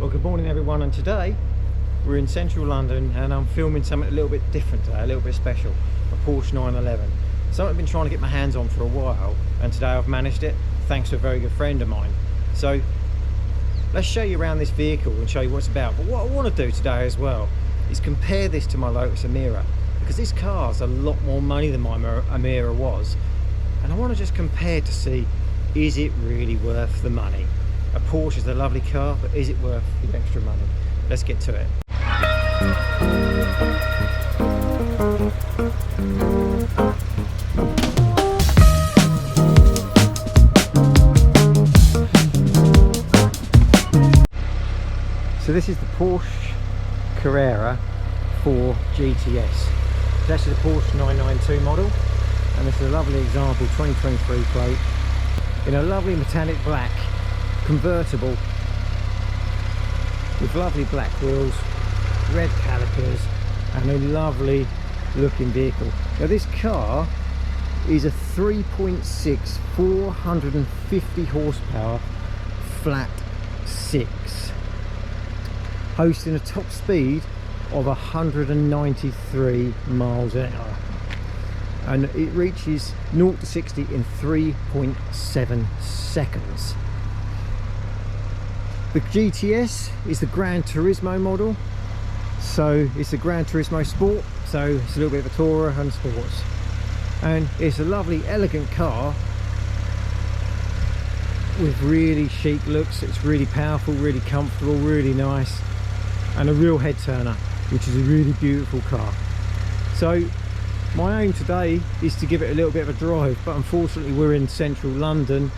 Well, good morning everyone, and today we're in central London and I'm filming something a little bit different today, a little bit special, a Porsche 911. Something I've been trying to get my hands on for a while, and today I've managed it thanks to a very good friend of mine. So let's show you around this vehicle and show you what it's about. But what I want to do today as well is compare this to my Lotus Emira, because this car's a lot more money than my Emira was, and I want to just compare to see, is it really worth the money? A Porsche is a lovely car, but is it worth the extra money? Let's get to it. So this is the Porsche Carrera 4 GTS. It's actually the Porsche 992 model, and this is a lovely example 2023 plate in a lovely metallic black convertible with lovely black wheels, red calipers, and a lovely looking vehicle. Now this car is a 3.6 450 horsepower flat 6, hosting a top speed of 193 miles an hour, and it reaches 0 to 60 in 3.7 seconds. The GTS is the Gran Turismo model, so it's a Gran Turismo Sport, so it's a little bit of a tourer and sports, and it's a lovely elegant car with really chic looks. It's really powerful, really comfortable, really nice, and a real head turner, which is a really beautiful car. So my aim today is to give it a little bit of a drive, but unfortunately we're in central London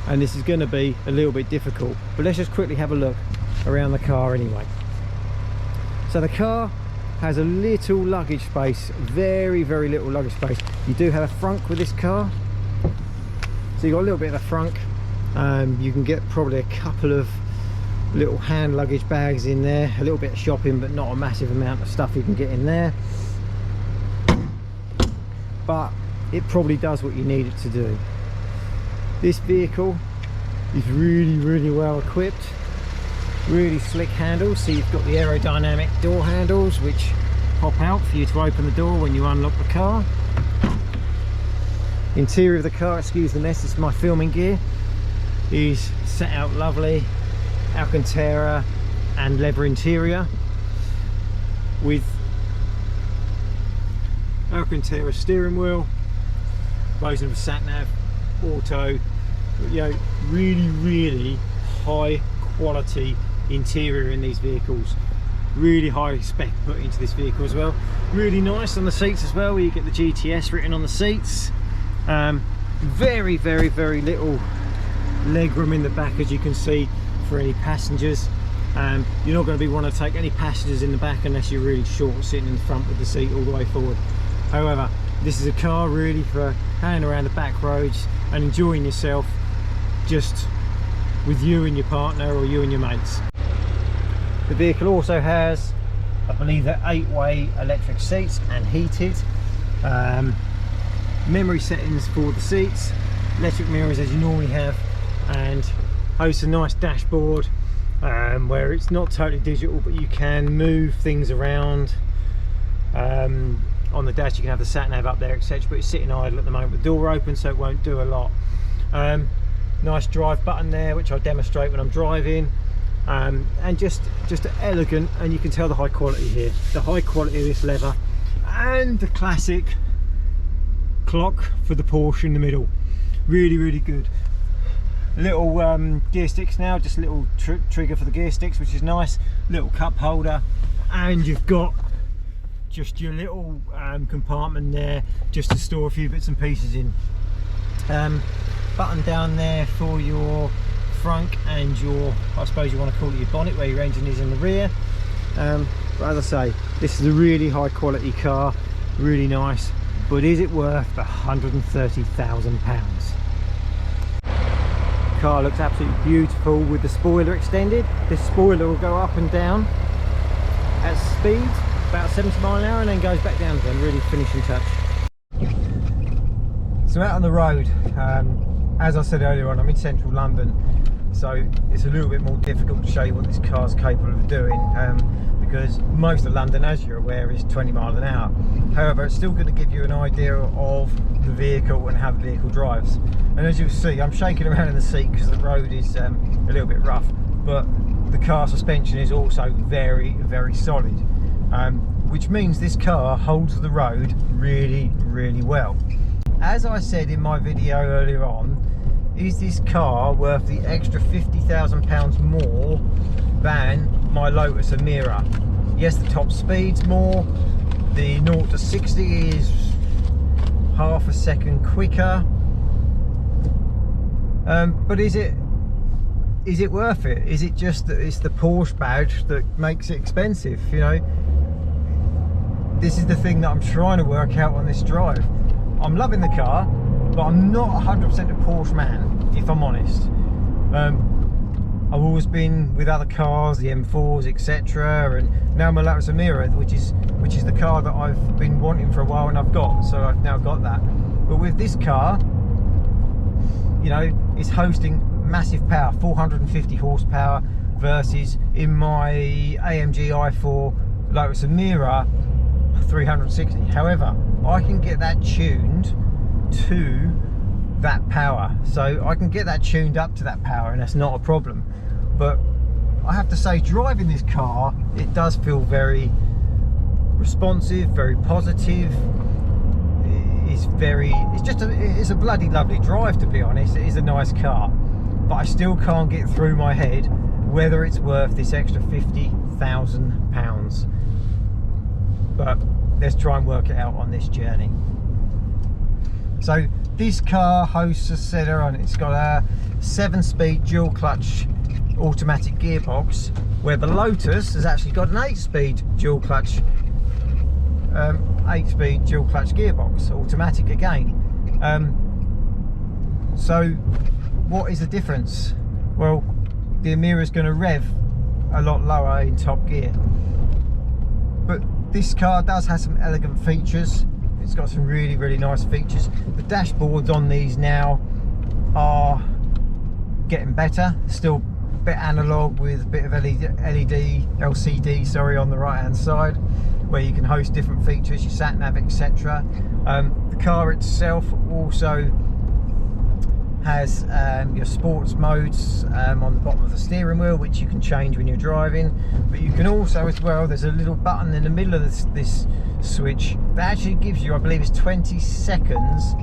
and this is going to be a little bit difficult. But let's just quickly have a look around the car anyway. So the car has a little luggage space, very little luggage space. You do have a frunk with this car, so you've got a little bit of a frunk. You can get probably a couple of little hand luggage bags in there, a little bit of shopping, but not a massive amount of stuff you can get in there, but it probably does what you need it to do. This vehicle is really well equipped, really slick handles. So you've got the aerodynamic door handles which pop out for you to open the door when you unlock the car. Interior of the car, excuse the mess, it's my filming gear, is set out lovely, Alcantara and leather interior with Alcantara steering wheel, version of sat nav, auto, you know, really high quality interior in these vehicles, really high spec put into this vehicle as well. Really nice on the seats as well, where you get the GTS written on the seats. Very little legroom in the back, as you can see, for any passengers. You're not going to want to take any passengers in the back unless you're really short, sitting in the front with the seat all the way forward. However, this is a car really for hanging around the back roads and enjoying yourself just with you and your partner, or you and your mates. The vehicle also has, I believe, they're 8-way electric seats and heated. Memory settings for the seats, electric mirrors as you normally have, and hosts a nice dashboard where it's not totally digital, but you can move things around. On the dash you can have the sat nav up there, etc., but it's sitting idle at the moment with the door open, so it won't do a lot. Nice drive button there, which I'll demonstrate when I'm driving, and just elegant, and you can tell the high quality here, the high quality of this leather, and the classic clock for the Porsche in the middle, really good. Little gear sticks now, just a little trigger for the gear sticks, which is nice, little cup holder, and you've got just your little compartment there just to store a few bits and pieces in. Button down there for your frunk and your, I suppose you want to call it, your bonnet, where your engine is in the rear. But as I say, this is a really high quality car, really nice, but is it worth the £130,000? Car looks absolutely beautiful with the spoiler extended. This spoiler will go up and down at speed about 70 miles an hour and then goes back down again, really finishing touch. So out on the road, as I said earlier on, I'm in central London. so it's a little bit more difficult to show you what this car's capable of doing, because most of London, as you're aware, is 20 miles an hour. However, it's still going to give you an idea of the vehicle and how the vehicle drives. And as you'll see, I'm shaking around in the seat because the road is a little bit rough, but the car suspension is also very, very solid, which means this car holds the road really, really well. As I said in my video earlier on, is this car worth the extra £50,000 more than my Lotus Emira? Yes, the top speed's more, the 0 to 60 is half a second quicker, but is it worth it? Is it just that it's the Porsche badge that makes it expensive? You know, this is the thing that I'm trying to work out on this drive. I'm loving the car, but I'm not 100% a Porsche man, if I'm honest. I've always been with other cars, the M4s, etc., and now my Lotus Emira, which is the car that I've been wanting for a while and I've got, so I've now got that. But with this car, you know, it's hosting massive power, 450 horsepower, versus in my AMG i4 Lotus Emira 360. However, I can get that tuned to that power, so I can get that tuned up to that power, and that's not a problem. But I have to say, driving this car, it does feel very responsive, very positive. It's a bloody lovely drive, to be honest. It is a nice car, but I still can't get through my head whether it's worth this extra £50,000. But let's try and work it out on this journey. So this car hosts, as said on, it's got a 7-speed dual clutch automatic gearbox, where the Lotus has actually got an 8-speed dual clutch, 8-speed dual clutch gearbox, automatic again. So what is the difference? Well, the Emira is going to rev a lot lower in top gear, but this car does have some elegant features. It's got some really, really nice features. The dashboards on these now are getting better. Still a bit analog with a bit of LCD, sorry, on the right hand side, where you can host different features, your sat nav, etc. The car itself also has your sports modes on the bottom of the steering wheel, which you can change when you're driving. But you can also, as well, there's a little button in the middle of this switch that actually gives you, I believe it's 20 seconds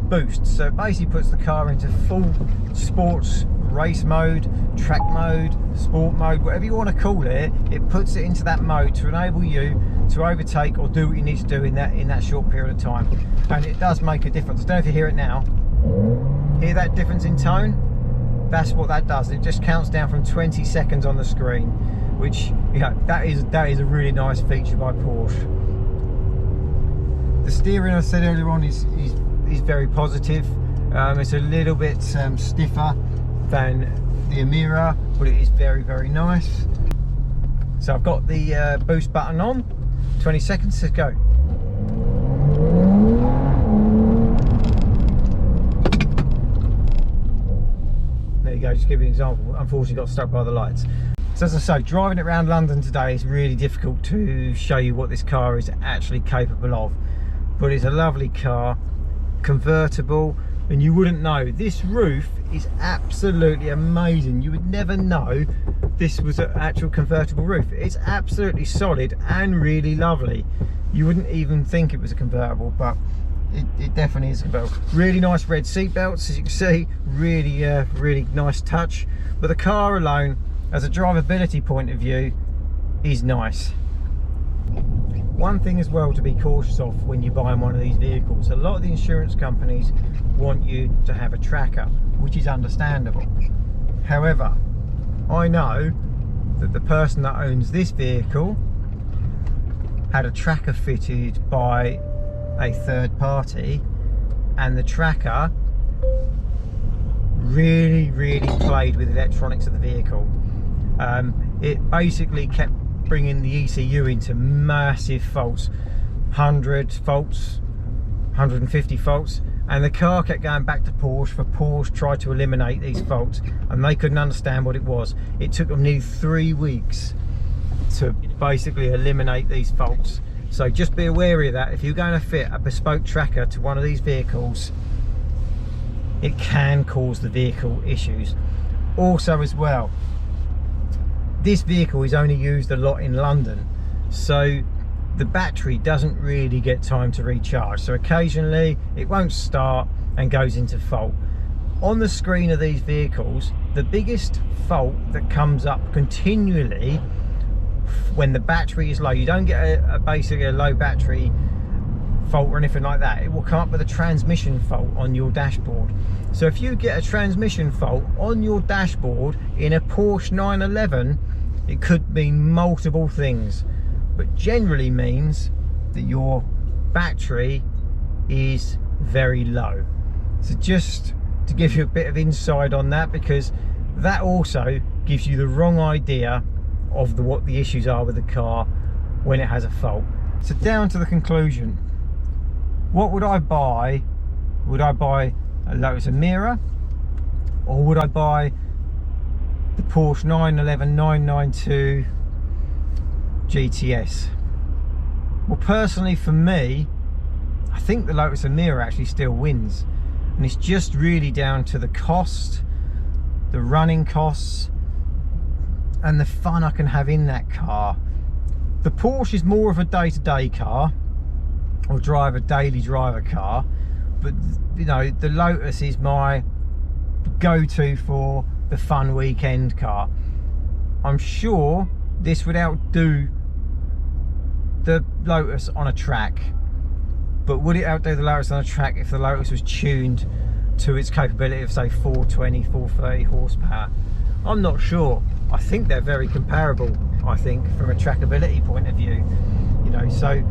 boost. So it basically puts the car into full sports, race mode, track mode, sport mode, whatever you want to call it. It puts it into that mode to enable you to overtake or do what you need to do in that short period of time. And it does make a difference. I don't know if you hear it now. Hear that difference in tone? That's what that does. It just counts down from 20 seconds on the screen, which, you know, that is a really nice feature by Porsche. The steering, I said earlier on, is very positive. It's a little bit stiffer than the Emira, but it is very, very nice. So I've got the boost button on. 20 seconds to go. There you go, just give you an example. Unfortunately got stuck by the lights. So as I say, driving it around London today is really difficult to show you what this car is actually capable of. But it's a lovely car, convertible, and you wouldn't know. This roof is absolutely amazing. You would never know this was an actual convertible roof. It's absolutely solid and really lovely. You wouldn't even think it was a convertible, but it definitely is a convertible. Really nice red seat belts, as you can see. Really, really nice touch. But the car alone, as a drivability point of view, is nice. One thing as well to be cautious of when you're buying one of these vehicles, a lot of the insurance companies want you to have a tracker, which is understandable. However, I know that the person that owns this vehicle had a tracker fitted by a third party, and the tracker really played with the electronics of the vehicle. It basically kept bringing the ECU into massive faults, 100 faults, 150 faults, And the car kept going back to Porsche, for Porsche tried to eliminate these faults, and they couldn't understand what it was. It took them nearly 3 weeks to basically eliminate these faults. So just be wary of that. If you're going to fit a bespoke tracker to one of these vehicles, it can cause the vehicle issues. Also as well, this vehicle is only used a lot in London, so the battery doesn't really get time to recharge, so occasionally it won't start and goes into fault. On the screen of these vehicles, the biggest fault that comes up continually when the battery is low, you don't get basically a low battery fault or anything like that, it will come up with a transmission fault on your dashboard. So if you get a transmission fault on your dashboard in a Porsche 911, it could mean multiple things, but generally means that your battery is very low. So just to give you a bit of insight on that, because that also gives you the wrong idea of what the issues are with the car when it has a fault. So down to the conclusion, what would I buy? Would I buy a Lotus Emira, or would I buy the Porsche 911 992 GTS? Well, personally for me, I think the Lotus Emira actually still wins, and it's just really down to the cost, the running costs, and the fun I can have in that car. The Porsche is more of a day-to-day car, or daily driver car, but you know, the Lotus is my go-to for the fun weekend car. I'm sure this would outdo the Lotus on a track, but would it outdo the Lotus on a track if the Lotus was tuned to its capability of say 420, 430 horsepower? I'm not sure. I think they're very comparable, I think, from a trackability point of view, you know. So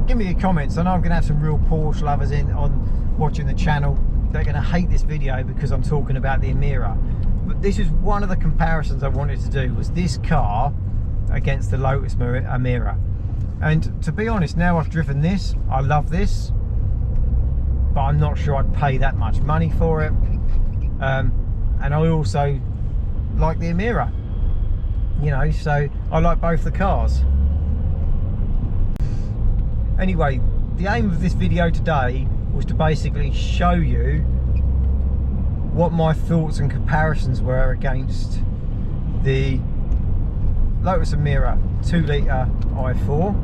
give me your comments. I know I'm going to have some real Porsche lovers on watching the channel. They're going to hate this video because I'm talking about the Emira, but this is one of the comparisons I wanted to do, was this car against the Lotus Emira. And to be honest, now I've driven this, I love this, but I'm not sure I'd pay that much money for it. And I also like the Emira, you know, so I like both the cars. Anyway, the aim of this video today was to basically show you what my thoughts and comparisons were against the Lotus Emira 2-litre i4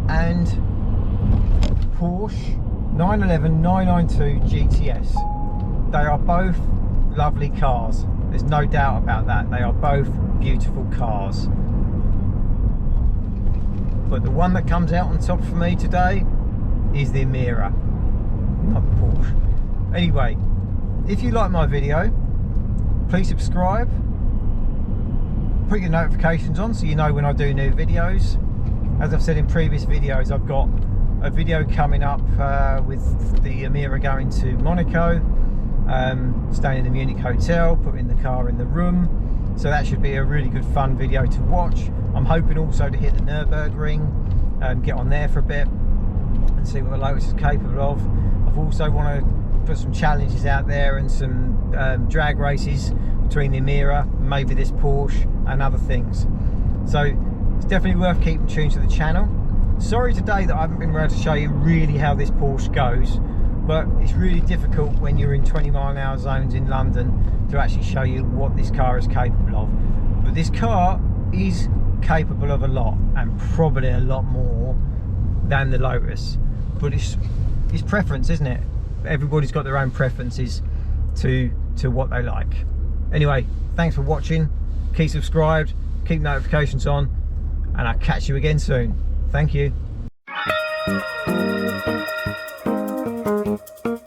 and Porsche 911 992 GTS. They are both lovely cars, there's no doubt about that. They are both beautiful cars, but the one that comes out on top for me today is the Emira, not the Porsche. Anyway, if you like my video, please subscribe, put your notifications on so you know when I do new videos. As I've said in previous videos, I've got a video coming up with the Emira going to Monaco, staying in the Munich hotel, putting the car in the room, so that should be a really good fun video to watch. I'm hoping also to hit the Nürburgring and get on there for a bit and see what the Lotus is capable of. I've also want to put some challenges out there and some drag races between the Emira, maybe this Porsche and other things. So it's definitely worth keeping tuned to the channel. Sorry today that I haven't been able to show you really how this Porsche goes, but it's really difficult when you're in 20-mile-an-hour zones in London to actually show you what this car is capable of. But this car is capable of a lot, and probably a lot more than the Lotus, but it's preference, isn't it? Everybody's got their own preferences to what they like. Anyway, thanks for watching, keep subscribed, keep notifications on, and I'll catch you again soon. Thank you.